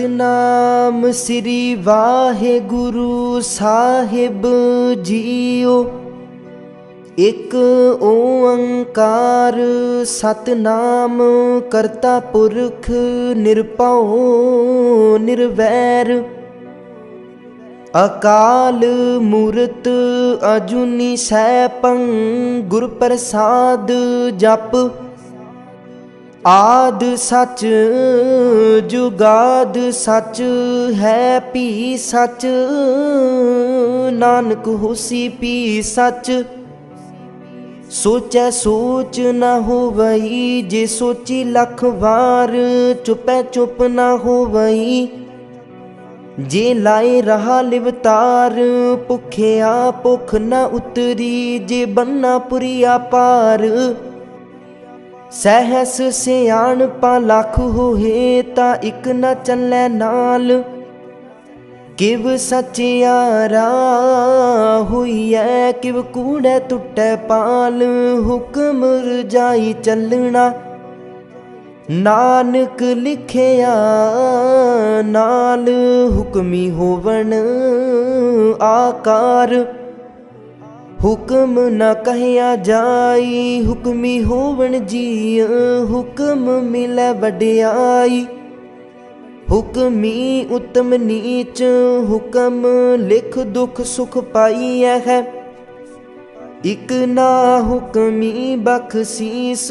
सतनाम श्री वाहेगुरु साहिब जीओ। एक ओंकार सतनाम करता पुरख निरभउ निर्वैर। अकाल मूरत अजूनी सैभं गुर प्रसाद जप। आद सच जुगाद सच है भी सच। नानक होसी भी सच। सोचै सोच न होवई जे सोची लख वार। चुपै चुप न होवई जे लाए रहा लिवतार। भुखिया भुख न उतरी जे बन्ना पुरिया पार। सहस सियाणपा लख होए ता इक न चलै नाल। किव सचियारा होइए किव कूड़े टुटै पाल। हुक्म रजाई चलना नानक लिखिया नाल। हुक्मी होवन आकार हुक्म न कहया जाई। हुक्मी होवन जी हुक्म मिलै वड्याई। हुक्मी उत्तम नीच हुक्म लिख दुख सुख पाईऐ है। इक ना हुक्मी बख्शीस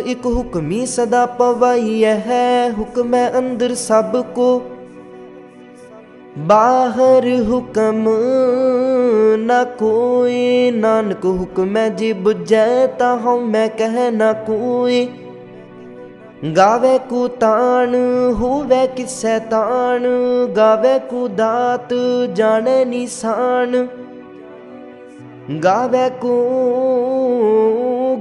इक हुक्मी सदा पवाईऐ है। हुक्म अंदर सब को बाहर हुक्म न कोई। नानक हुक्म जे बुझै ता हऊँ मैं कह न कोई। गावे को तान होवे किसै तान। गावे को दात जाने निशान। गावे को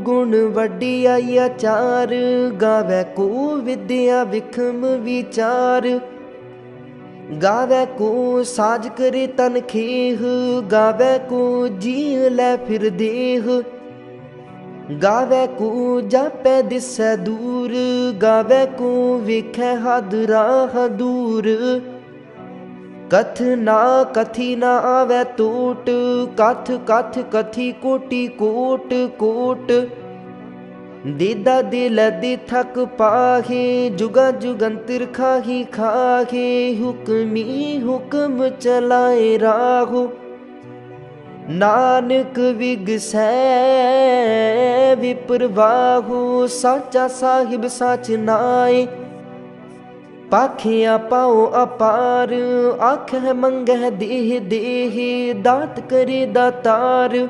गुण वड्डियाई आचार। गावे को विद्या विखम विचार। गावे को साज करे तन खेह। गावे को जी लै फिर देह। गावे को जापै दिसै दूर। गावे को वेखै हद राह दूर। कथ ना कथी ना आवे टोट। कथ कथ कथी कोटि कोट कोट। देदा दिल दे थक पाहे जुगा जुगंतर खाही खाहे। हुक्मी हुक्म चलाए राहो नानक विगसै विप्रवाहो। साचा साहिब साच नाए पाखिया पाओ अपार। आखै मंगै देह देह दात करे दातार।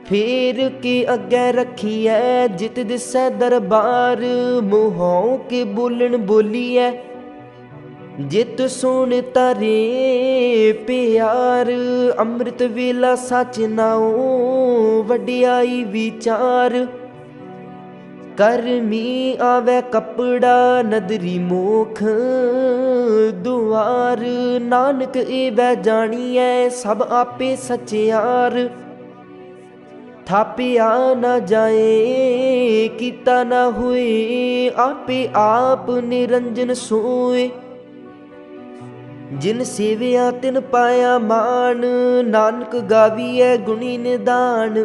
फेर के अग्गै रखिए जित दिसै दरबार। मुँहों के बोलन बोलिए जित सुन तारे प्यार। अमृत वेला सच नाओ वड्याई विचार। करमी आवे कपड़ा नदरी मोख दुआर। नानक एवै जानिए सब आपे सचियार। थापिया न जाए किता न हुए आपे आप निरंजन सोए। जिन सेविया तिन पाया मान। नानक गावीऐ गुणी निदान।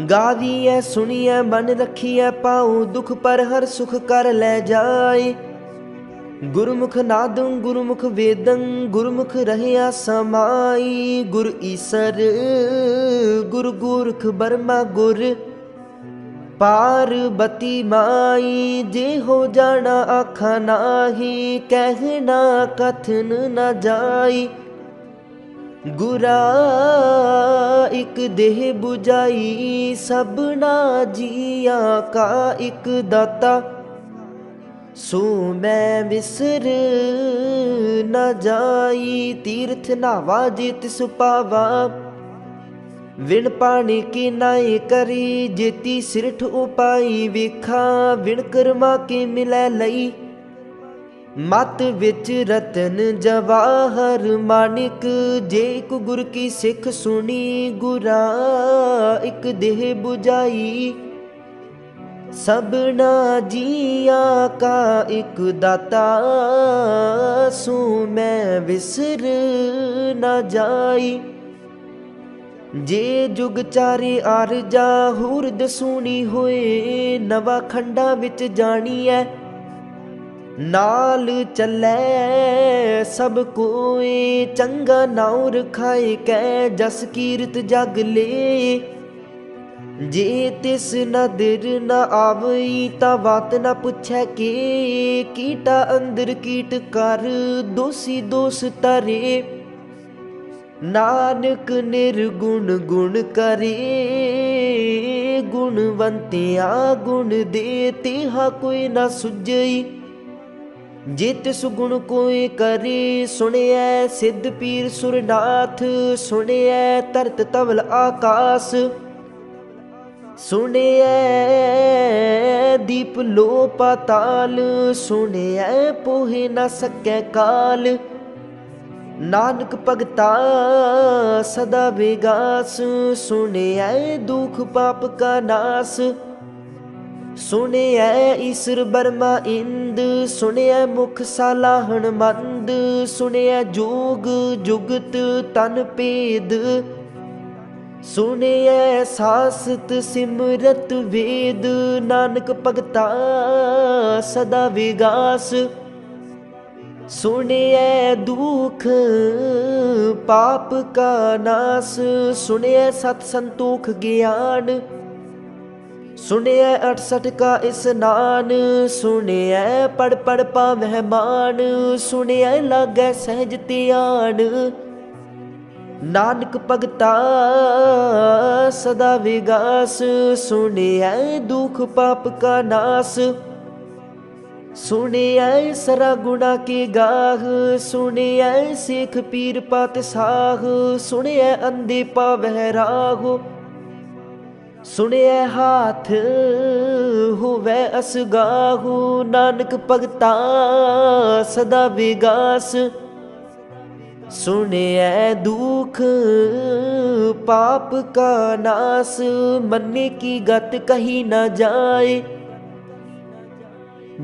गावीऐ सुनिए मन रखिए पाऊँ दुख पर हर सुख कर ले जाए। गुरमुख नादं गुरमुख वेदं गुरमुख रहया समाई। गुर ईसर गुर गोरख बर्मा गुर पार्वती माई। जे हो जाना आखा नाही कहना कथन न जाई। गुरा एक देह बुझाई सबना जिया का एक दाता। सो मैं विसर न जाई तीर्थ नावा जे तिस पावा। विण पानी की नाई करी जेती सिरठ उपाई। वेखा विण कर्मा के मिलै लई मत विच रतन जवाहर मानिक। जे एक गुर की सिख सुनी गुरा एक देह बुझाई। सबना जिया का एक दाता, सो मैं विसर न जाई। जे जुग चारे आरजा हुरद सुनी होए, नवा खंडा विच जानी है। नाल चलै सब कोई, चंगा नाउ रखाए कै जस कीरत जग ले। जे तिस नदर न आवई ता बात न पुछै के, कीटा अंदर कीट कर दोषी दोष तरे। नानक निर्गुण गुण करे, गुणवंतिया गुण दे तिहा कोई न सुझई। जे तिस गुण कोई करे, सुनिए सिद्ध पीर सुरनाथ। सुनिए धरत तवल आकाश, सुनिए दीप लो पाताल। सुनिए पोहे न सकै काल, नानक भगता सदा विगास। सुनिए दुख पाप का नाश, सुनिए ईश्वर बर्मा इंद। सुनिए मुख सालाहन मंद, सुनिए जोग जुगत तन भेद। सुनिए सासत सिमरत वेद, नानक भगता सदा विगास। सुनिए दुख पाप का नाश, सुनिए सत संतोख ज्ञान। सुनिए 68 का स्नान, सुनिए पढ़ पढ़ पावै मान। सुनिए लागै सहज ध्यान, नानक भगता सदा विगास। सुनिए दुख पाप का नाश, सुनिए सरा गुणा के गाह। सुनिए सिख पीर पातशाह, सुनिए अंधे पावै राह। सुनिए हाथ होवै असगाहु, नानक भगता सदा विगास। सुनिए दुख पाप का नाश, मन्ने की गत कही न जाए।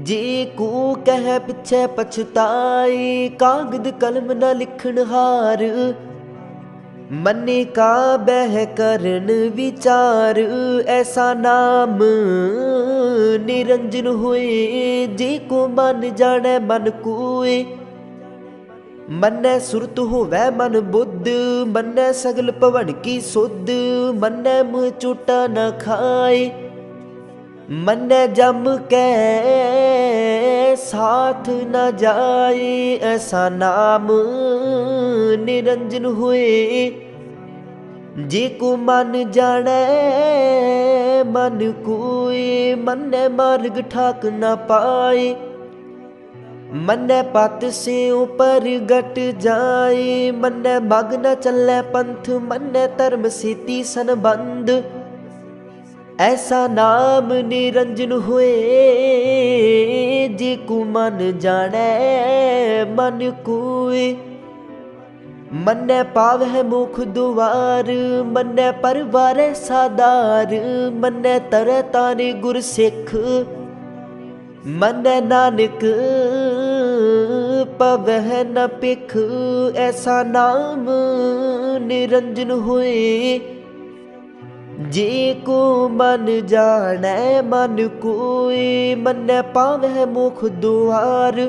जे को कह पिछे पछताए, कागद कलम न लिखन हार। मन्ने का बह करन विचार, ऐसा नाम निरंजन होए। जे को मन जाने मन कोय, मन्ने सुरत होवै मन बुद्ध। मन्ने सगल भवन की सुध, मन्ने मुँह चोटा न खाए। मन्ने जम कै साथ न जाए, ऐसा नाम निरंजन होए। जे को मन जाने मन कोय, मन्ने मार्ग ठाक न पाए। मन्ने पत से ऊपर गट जाए, मन्ने मग न चलै पंथ। मन्ने धर्म सेती संबंध, ऐसा नाम निरंजन होए। जे को मन जाने मन कोय, मन्ने पावै मुख दुआर। मन्ने परवारै सादार, मन्ने तरह तारे गुर सिख। मन्ने नानक पवै न पिख, ऐसा नाम निरंजन होए। जे को मन जाने मन कोय, मन्ने पावै मुख दुआर।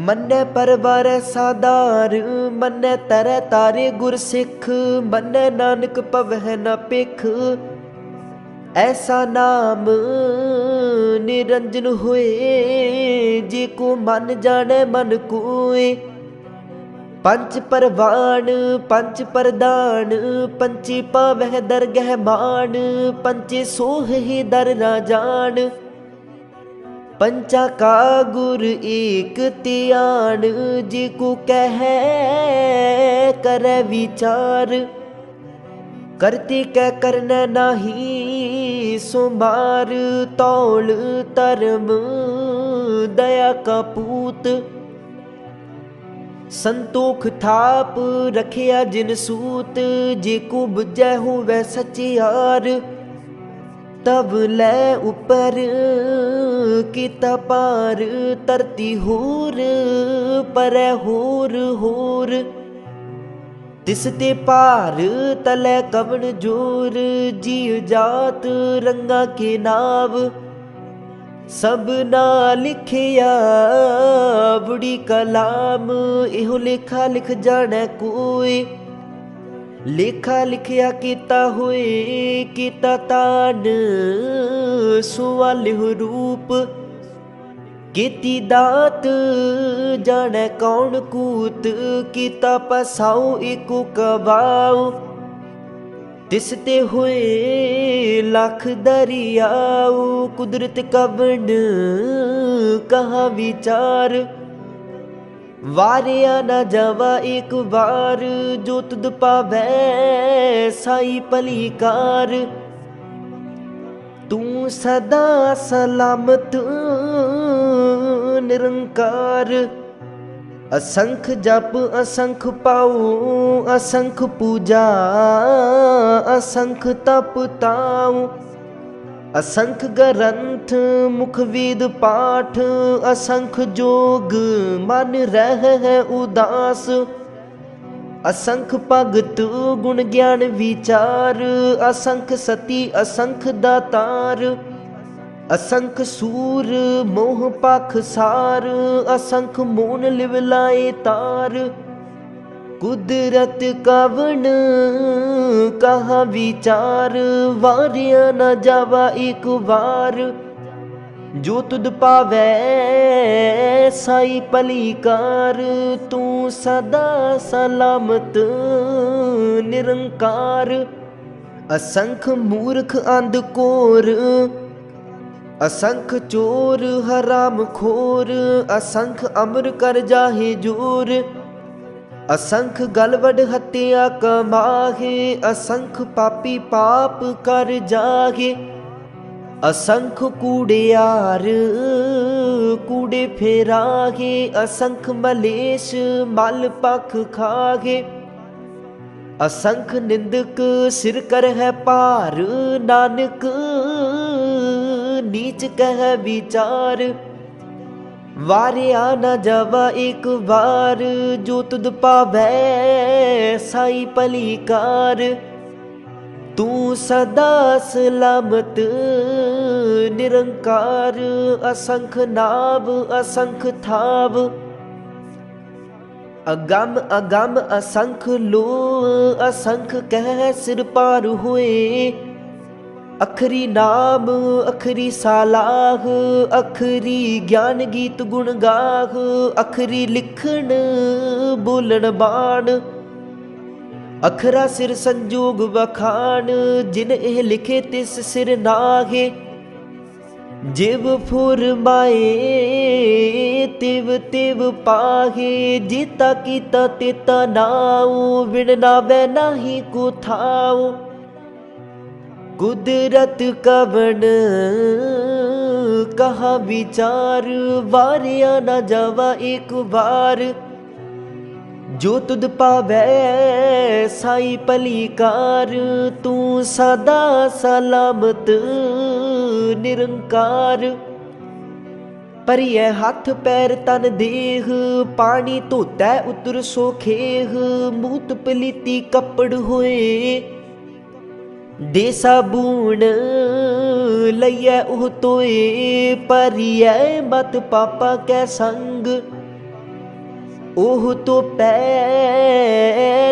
मन्ने परवारै सादार, मन्ने तरह तारे गुर सिख। मन्ने नानक पवै न पिख, ऐसा नाम निरंजन होए। जे को मन जाने मन कोय, पंच परवान पंच प्रदान। पंचे पावै दरगह मान, पंचे सोह ही दर ना जान। पंचा का गुर एक त्यान, जे को कह करे विचार। करते कै करना नाही सुमार, तौल धर्म दया का पूत। संतोख थाप रखिया जिन सूत, जे को बुझै होवै सचियार। तब लै उपर किता पार, धरती होर परै होर होर। तिस ते पार तलै कवन जोर, जीव जात रंगा के नाव। सब ना लिखिया बुढ़ी कलाम, इहो लेखा लिख जाने कोई। लेखा लिखिया कीता होए कीता तान, सुवालिह रूप कीती दात। जाने कौन कूत, कीता पसाओ एको कबाओ। तिस ते होए लख दरियाओ, कुदरत कवन कहा विचार। वारिया न जावा एक बार, जो तुद पावै साई भलीकार। तू सदा सलामत निरंकार। असंख जप असंख पाओ, असंख पूजा असंख तप ताओ। असंख ग्रंथ मुख वेद पाठ, असंख जोग मन रह उदास। असंख भगत गुण ज्ञान विचार, असंख सती असंख दातार। असंख सूर मोह पाख सार, असंख मोन लिवलाए तार। कुदरत कवन कहा विचार, वारिया न जावा एक बार। जो तुद पावै साई भलीकार, तू सदा सलामत निरंकार। असंख मूर्ख अंधकोर, असंख चोर हराम खोर। असंख अमर कर जाहे जोर, असंख गलवड हत्या कमाहे। असंख पापी पाप कर जागे। असंख कूड़ियार कूड़े फेरागे, असंख मलेश मल पख खागे। असंख निंदक सिर कर है पार, नानक नीच कह विचार। वारिया न जावा एक बार, जो तुद पावै साई भलीकार। तू सदा सलामत निरंकार। असंख नाव असंख थाव, अगम अगम असंख लो। असंख कह सिर पार होए, अखरी नाम अखरी सालाह। अखरी ज्ञान गीत गुण गाह, अखरी लिखण बोलन बाण। अखरा सिर संजोग बखान, जिन एह लिखे तिस सिर नाहे। जिव फुरमाए तिव तिव पाहे, जीता कीता तेता नाऊ। विण नावै नाही को थाऊ। कुदरत कवन कहा विचार, वारिया न जावा एक बार। जो तुद पावै साई भलीकार, तू सदा सलामत निरंकार। भरिए हथ पैर तन देह, पानी धोतै उतर सोखेह। मूत पलीती कपड़ होए, दे साबून लइयै ओह तोए। भरिए मत पापा कै संग, ओह तो पै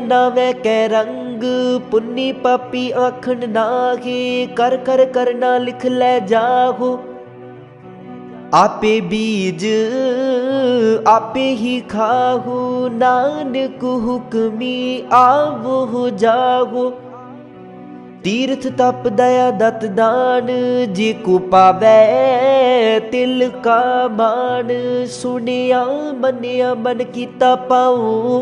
नावै कै रंग। पुन्नी पापी आखन नाहे, कर कर करना लिख लै जाहो। आपे बीज आपे ही खाहू, नानक हुक्मी आवो जाहो। तीर्थ तप दया दत दान, जे को पावै तिल का मान। सुनिया मनिया मन कीता पाओ,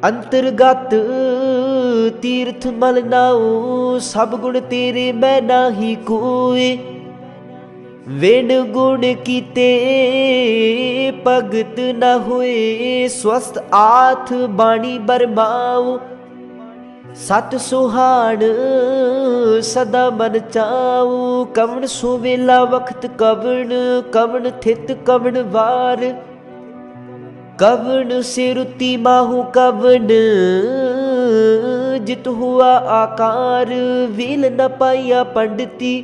अंतर्गत तीर्थ मल नाओ। सब गुण तेरे मैं नाही कोय, विण गुण कीते भगत न होए। स्वस्थ आथ बाणी बरमाओ, सत सुहाण सदा मन चाऊ, कवन सुवेला वक्त कवन, कवन थित कवन वार, कवन से रुति माहू कवन जित हुआ आकार, वील न पाइया पंडिती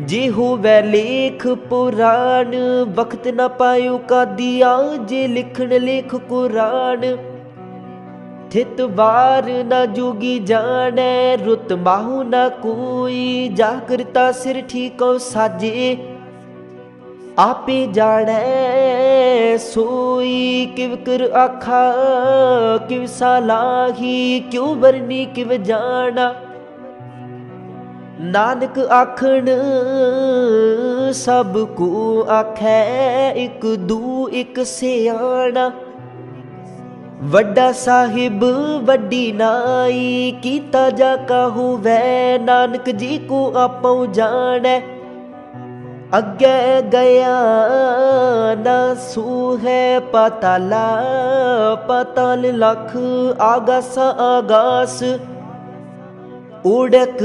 जे होवै लेख पुराण, वक्त न पायो का दिया जे लिखण लेख कुरान, थित वार न जोगी जानै, रुत माहू न कोई, जागरता सिर ठीकौ साजे, आपे जानै सोई, किव कर आखा किव सालाही, क्यों बरनी किव जाना, नानक आखण सब को आखै, इक दू इक सियाणा, वड्डा साहिब वड्डी नाई, कीता जा काहू वै, नानक जी को आपौ जानै, अगे गया न सूहै, पाताला पाताल लख, आगासा आगास, उड़क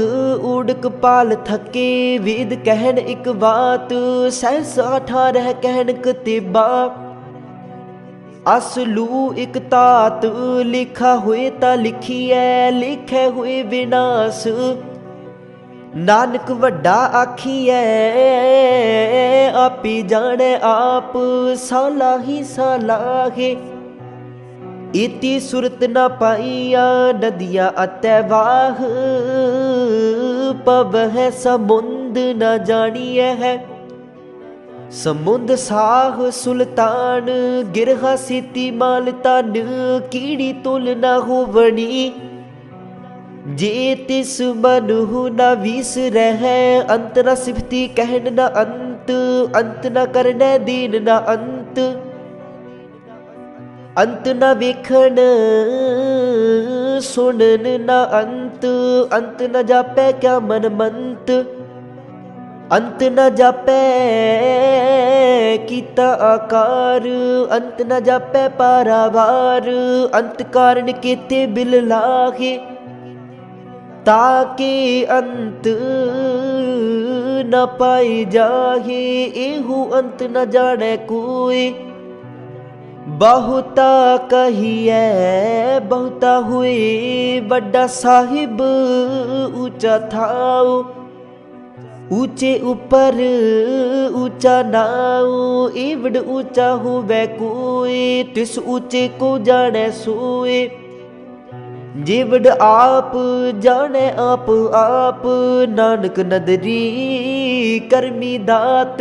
उड़क पाल थके, वेद कहन एक बात, सहस 18 कहन कतेबा, असलू एक तात, लिखा हुए ता लिखिए, लिखे हुए विनाश, नानक वड्डा आखिए, आपी जाने आप, सालाही सालाहे, इति सुरत न पाइया, नदिया अतै वाह, पव है समुंद न जानिए है, समुंद साह सुल्तान, गिरहा सीती माल तन, कीड़ी तुल न होवनी, जे तिस मनहु न वीस रह, अंत न सिफती कहन न अंत, अंत न करने दीन न अंत, अंत न वेखण सुनन न अंत, अंत न जापै क्या मन मंत, अंत न जापै कीता आकार, अंत न जापै पारावार, अंत कारण केते बिल लागे, ताके अंत न पाई जाहे, एहू अंत न जाने कोई, बहुता कहिए बहुता हुए, बड़ा साहिब ऊंचा थाओ, ऊंचे ऊपर ऊंचा नाओ, एवड ऊंचा होवे कोई, तिस ऊंचे को जाने सोए, जिवड आप जाने आप आप, नानक नदरी करमी दात,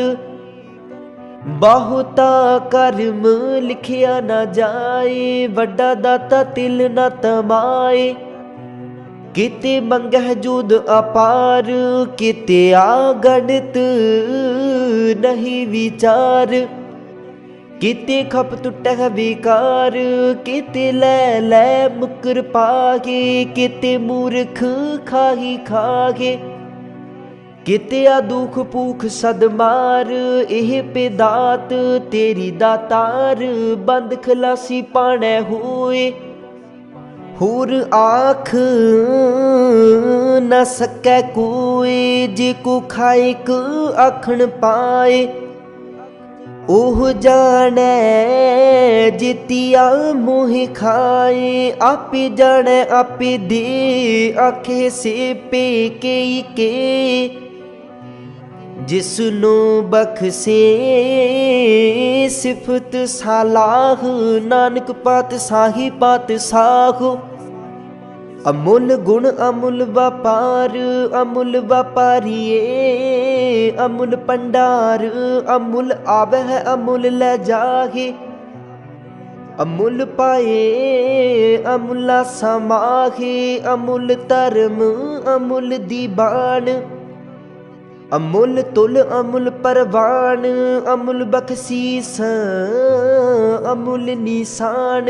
बहुता कर्म लिखिया न जाए, वड्डा दाता तिल न तमाए, किते मंगह जुद अपार, किते आगणित नहीं विचार, किते खप टुटह विकार, किते लै लै मुकर पागे, किते मूर्ख खाही खागे, किते आ दुख भूख सदमार, एह पेदात तेरी दातार, बंद खलासी पाणै होए, होर आख न सकै कोई, जे को खाइक आखण पाए, ओह जाने जितिया मोह खाए, आपे जाने आपे दे, आखे से पे के, जिसनो बख्शे सिफत सालाह, नानक पात साही पात साह, अमुल गुण अमुल व्यापार, अमुल व्यापारिये अमुल पंडार, अमुल आवह अमुल ले जाहे, अमुल पाए अमुला समाहे, अमुल धर्म अमुल दीवान, अमुल तुल अमुल परवान, अमुल बख्शीस अमुल निशान,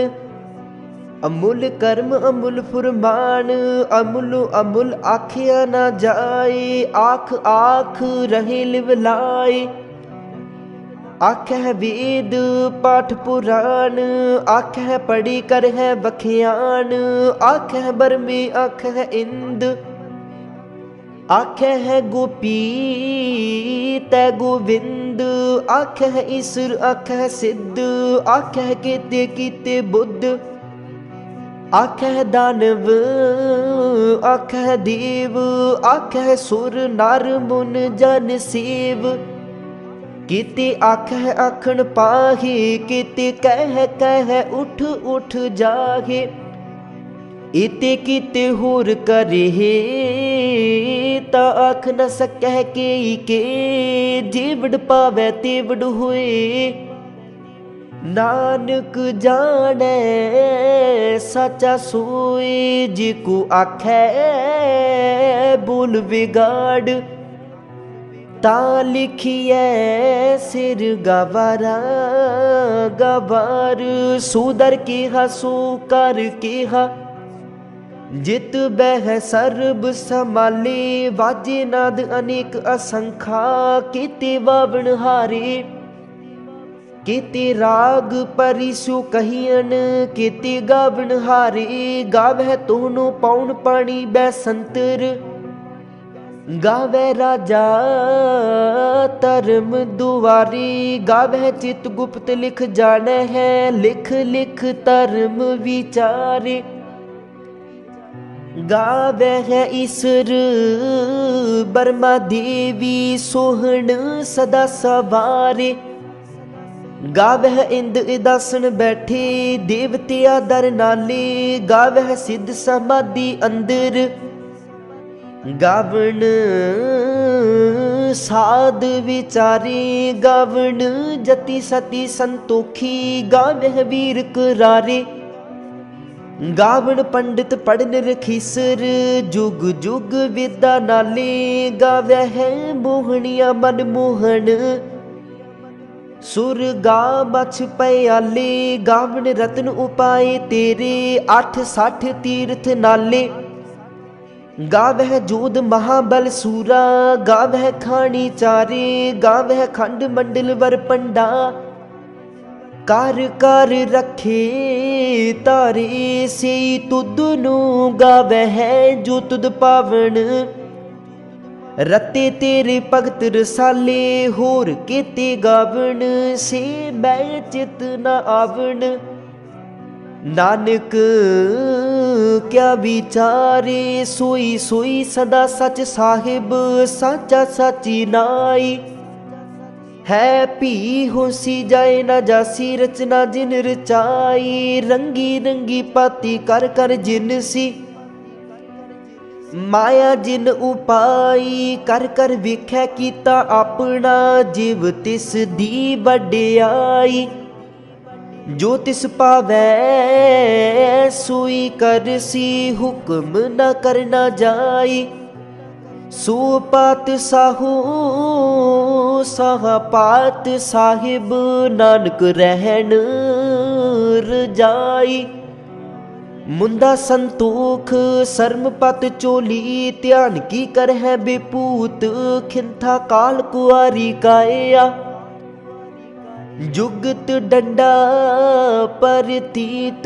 अमुल कर्म अमुल फुरमान, अमुल अमुल आखिया न जाए, आख आख रहे लिवलाए, आखै वेद पाठ पुराण, आखै पढ़ी कर है बखियान, आखै बरमे आखै इंद, आखै है गोपी तै गोविंद, आखै है ईश्वर आखै है सिद्ध, आखै है केते कीते बुद्ध, आखै है दानव आखै है देव, आखै है सुर नर मुन जन सेव, केते आखै है आखण पाहे, केते कह उठ उठ जाहे, इते कीते होर करे ता आख न सकह के जेवड़ पावै तेवड़ होए, नानक जाने साचा सोए, जिको आखै बोल बिगाड़, ता लिखिए सिर गवारा गवार, सुदर केहा सो कर केहा, जित बह सर्ब समाले, वाजे नाद अनेक असंखा, केते वावण हारे, केते राग परिसु कहियन, केते गावण हारे, गावै तोहनो पौन पानी बैसंतर, गावै राजा धर्म दुआरे, गावै चित गुप्त लिख जाने है, लिख लिख धर्म विचारे, गावै है ईश्वर बर्मा देवी सोहन सदा सवारे, गावै है इंद इदासन बैठे देवते आदर नाले, गावै है सिद्ध समाधि अंदर, गावण साध विचारे, गावण जति सती संतोखी, गावै है वीर करारे, गावण पंडित पढ़न रखीसर, जुग जुग विद्या नाले, गावै है मोहनिया मन मोहन, सुर गा मछ पयाले, गावण रतन उपाय तेरे, 8 तीर्थ नाले, गावै जोध महाबल सूरा, गावै खानी चारे, गावै खंड मंडल वर पंडा, कर कर रखे तारे, से तुद नू गावै है जो तुद पावण, रते तेरे भगत रसाले, होर केते गावण, से मैं चित न आवण, नानक क्या विचारे, सोई सोई सदा सच साहिब, साचा साची नाई, है पी होसी जाए न जासी, रचना जिन रचाई, रंगी रंगी पाती कर कर जिनसी, माया जिन उपाई, कर कर विखै कीता अपना, जिव तिस दी वड्याई, जो तिस पावै सोई करसी, हुक्म न करना जाई, सो पात साहू साहा पात साहिब, नानक रहन रजाई, मुंदा संतोख शर्म पत चोली, ध्यान की कर है बेपूत, खिंथा काल कुआरी काया, जुगत डंडा परतीत,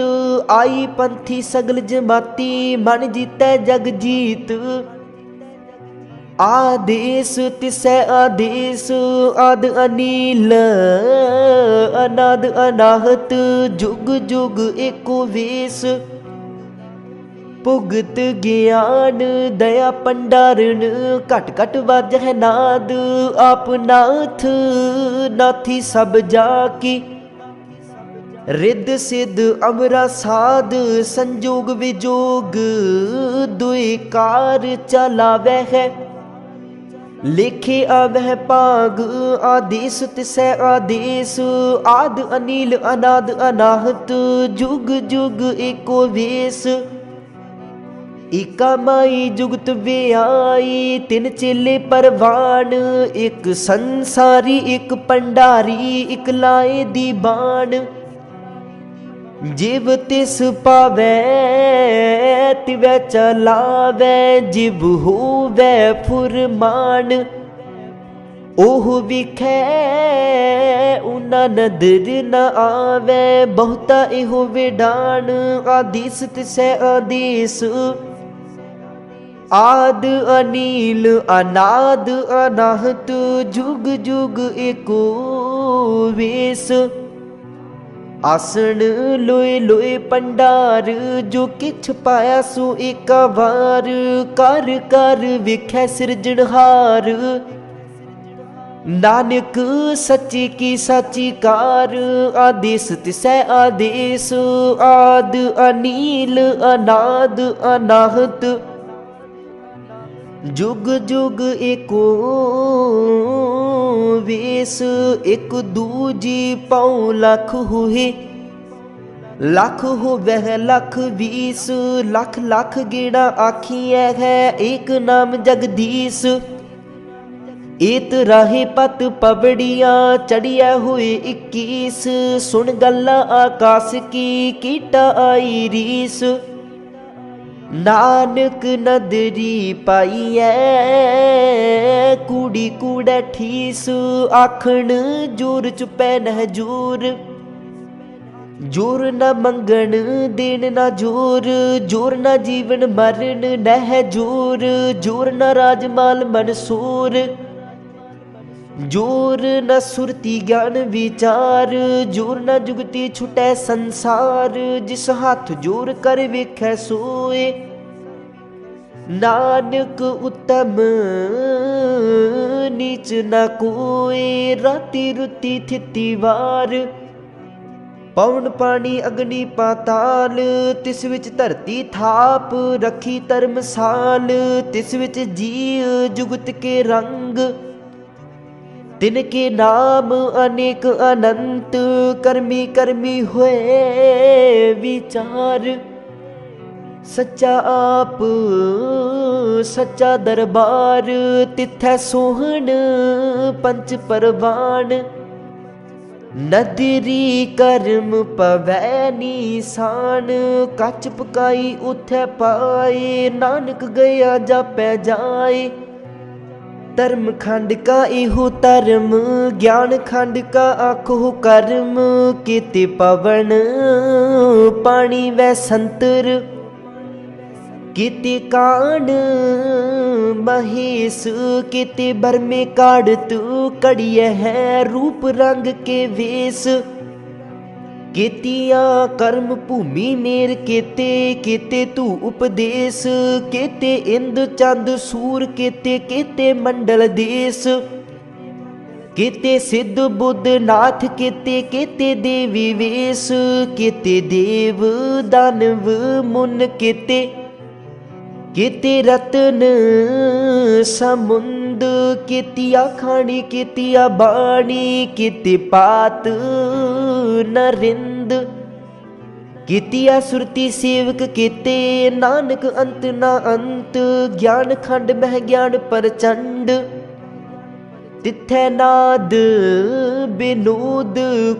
आई पंथी सगल जमाती, मन जीतै जग जीत, आदेश तिसै आदेश, आद अनील अनाद अनाहत, जुग जुग एको वेश, भुगत ज्ञान दया पंडारण, घट घट वाजह नाद, आप नाथ नाथी सब जाकी, रिद सिद्ध अमरा साध, संजोग विजोग दुई कार चलावै है, लेखे आवह पाग आदेश तिसै आदेश, आद अनील अनाद अनाहत, जुग जुग एको वेश, एका माई जुगत व्याई, तिन चेले परवान, एक संसारी एक पंडारी, एक लाए दी बाण, जिव तिस पावै तिवै चलावै, जिव होवै फुरमान, ओह विखै उना नदर न आवे, बहुता इहो विडान आदेश तिसै आदेश। आद अनील अनाद अनाहत, जुग जुग एको वेश। आसन लोए लोए पंडार, जो किछ पाया सो एका वार। कर कर विखै सिरजनहार, नानक सच्ची की साची कार। आदेश तिसै आदेश, आद अनील अनाद अनाहत, जुग जुग एको वेश। एक दूजी पाँव लख हुए, लख हो वह लख बीस। लख लख गेड़ा आखिए है, एक नाम जगदीश। एत राहे पत पबड़िया, चढ़िया हुए 21। सुन गल्ला आकाश की, कीटा आई रीस। नानक नदरी पाईऐ, कूड़ी कूड़ै ठीस। आखण जोर चुपै नह जोर, जोर न मंगण देन न जोर। जोर न जीवन मरण नह जोर, जोर न राजमाल मनसूर। जोर न सुरती ज्ञान विचार, जोर न जुगती छुटै संसार। जिस हाथ जोर कर वेखै सोए, नानक उत्तम नीच न कोय। राति रुति थिति वार, पवन पानी अग्नि पाताल। तिस विच धरती थाप, रखी धर्मसाल। तिस विच जीव जुगत के रंग, तिनके नाम अनेक अनंत। कर्मी कर्मी हुए विचार, सच्चा आप सच्चा दरबार। तिथै सोहन पंच परवान, नदरी कर्म पवै निशान। कच पकाई उथै पाए, नानक गया जापै जाए। धर्म खंड का इहो धर्म, ज्ञान खंड का आखो कर्म। केते पवन पानी वै संतर, केते कान महेश। केते बरमे काढ़ तू कड़िय है, रूप रंग के वेश। केतिया कर्म भूमि मेर केते, केते तू उपदेश। केते इंद चंद सूर केते, केते मंडल देश। केते सिद्ध बुद्ध नाथ केते, केते देवी वेश। केते देव दानव मुन केते, केते रतन समुंद। केतिया खानी केतिया बाणी, केते पात नरिंद। केतिया सुरती सेवक केते, नानक अंत ना अंत। ज्ञान खंड मह ज्ञान प्रचंड, तिथै नाद विनोद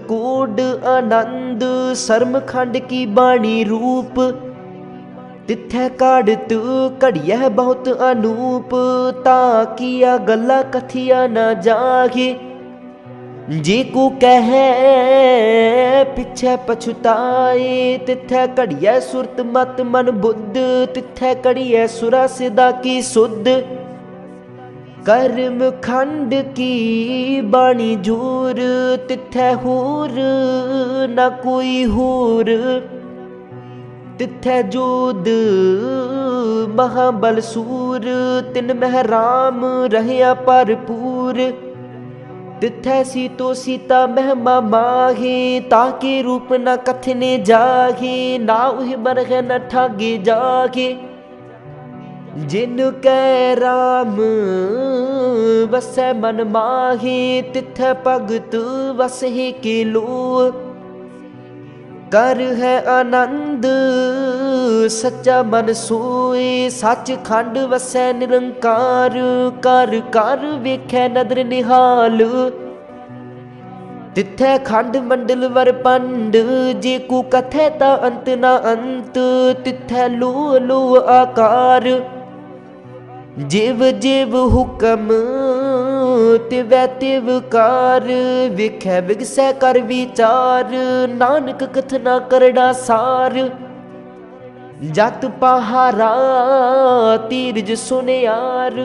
कोड आनंद। शर्म खंड की बाणी रूप, तिथै काढ़ तू घड़िया बहुत अनूप। ता किया गल्ला कथिया न जागे, जे को कहे पिछे पछुताए। तिथै घड़िया सुरत मत मन बुद्ध, तिथै घड़िया सुरा सिदा की सुध। कर्म खंड की बाणी जोर, तिथै होर न कोई होर। तिथै जोध महाबल सूर, तिन मह राम रहया भरपूर। तिथै सीतो सीता महिमा माहे, ताके रूप न कथने जागे। ना उह बरह न ठागे जागे, जिन कै राम वसै मन माहे। तिथै भगत वसहे के लो, कर है आनंद सच्चा मन सोए। सच खंड वसै निरंकार, कर कर वेखै नदर निहाल। तिथै खंड मंडल वर पंड, जे को कथै ता अंत ना अंत। तिथै लो लो आकार, जिव जिव हुक्म तिवै तिवकार विखै बिगसै कर विचार नानक कथना करड़ा सार जत पहारा तीरज सुनियार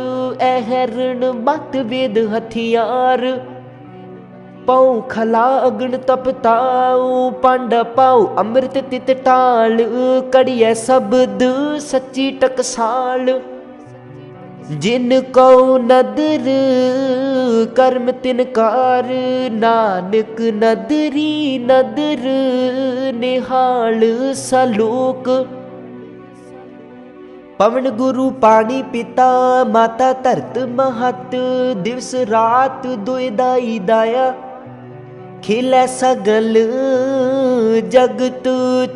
ऐहरण बत वेद हथियार पाऊ खला अग्न तपताऊ पांडा पाऊ अमृत तित टाल कड़िया शब्द सच्ची टकसाल जिन को नदर कर्म तिनकार नानक नदरी नदर निहाल सलोक पवन गुरु पानी पिता माता धरत महत दिवस रात दुइदाई दाया खिलै सगल जगत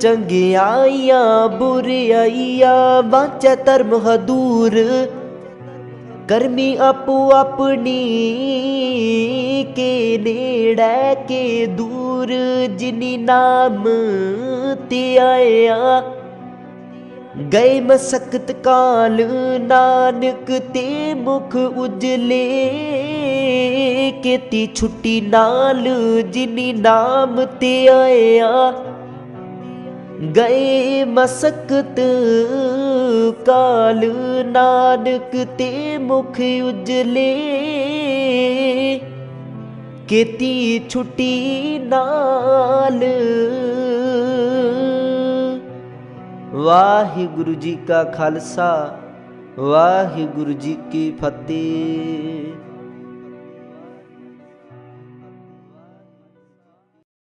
चंगियाइया बुराइया वांचै धर्म हदूर करमी आपो अपनी के नेड़ै के दूर जिनी नाम ते आया गए मसकत काल नानक ते मुख उजले केती छुट्टी नाल जिनी नाम ते आया गए मसकत काल नानक ते मुख उजले केती छुट्टी नाल। वाहिगुरु जी का खालसा वाहिगुरु जी की फतेह।